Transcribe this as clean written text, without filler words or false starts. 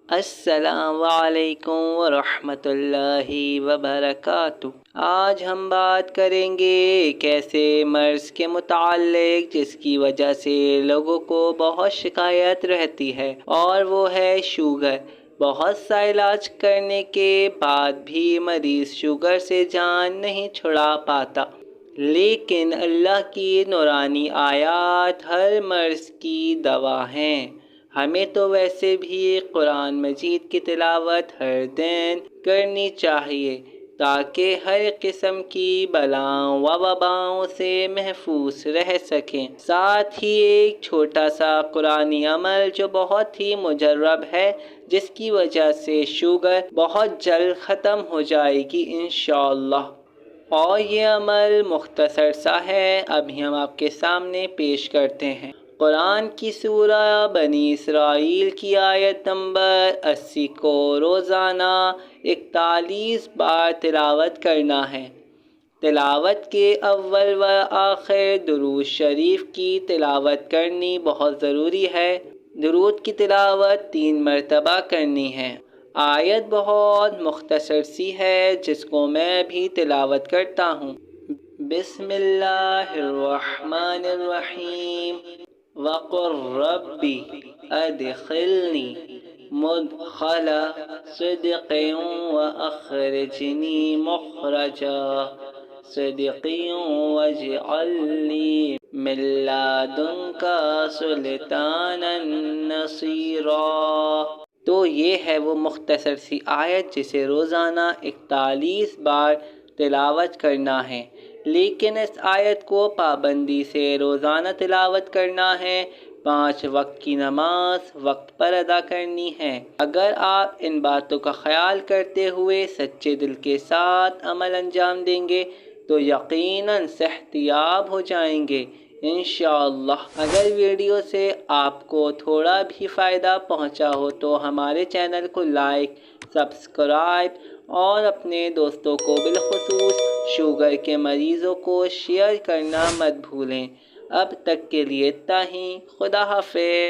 السلام علیکم ورحمۃ اللہ وبرکاتہ۔ آج ہم بات کریں گے ایک ایسے مرض کے متعلق جس کی وجہ سے لوگوں کو بہت شکایت رہتی ہے، اور وہ ہے شوگر۔ بہت سا علاج کرنے کے بعد بھی مریض شوگر سے جان نہیں چھڑا پاتا، لیکن اللہ کی نورانی آیات ہر مرض کی دوا ہیں۔ ہمیں تو ویسے بھی قرآن مجید کی تلاوت ہر دن کرنی چاہیے تاکہ ہر قسم کی بلاؤں و وباؤں سے محفوظ رہ سکیں۔ ساتھ ہی ایک چھوٹا سا قرآنی عمل جو بہت ہی مجرب ہے، جس کی وجہ سے شوگر بہت جلد ختم ہو جائے گی انشاءاللہ۔ اور یہ عمل مختصر سا ہے، ابھی ہم آپ کے سامنے پیش کرتے ہیں۔ قرآن کی سورہ بنی اسرائیل کی آیت نمبر 80 کو روزانہ 41 بار تلاوت کرنا ہے۔ تلاوت کے اول و آخر درود شریف کی تلاوت کرنی بہت ضروری ہے۔ درود کی تلاوت 3 مرتبہ کرنی ہے۔ آیت بہت مختصر سی ہے جس کو میں بھی تلاوت کرتا ہوں۔ بسم اللہ الرحمن الرحیم وقل رب ادخلنی مدخل صدق واخرجنی مخرج صدق واجعل لی من لدنک سلطانا نصیرا۔ تو یہ ہے وہ مختصر سی آیت جسے روزانہ 41 بار تلاوت کرنا ہے، لیکن اس آیت کو پابندی سے روزانہ تلاوت کرنا ہے۔ 5 وقت کی نماز وقت پر ادا کرنی ہے۔ اگر آپ ان باتوں کا خیال کرتے ہوئے سچے دل کے ساتھ عمل انجام دیں گے تو یقیناً صحت یاب ہو جائیں گے انشاءاللہ۔ اگر ویڈیو سے آپ کو تھوڑا بھی فائدہ پہنچا ہو تو ہمارے چینل کو لائک، سبسکرائب اور اپنے دوستوں کو بالخصوص شوگر کے مریضوں کو شیئر کرنا مت بھولیں۔ اب تک کے لیے اتنا ہی، خدا حافظ۔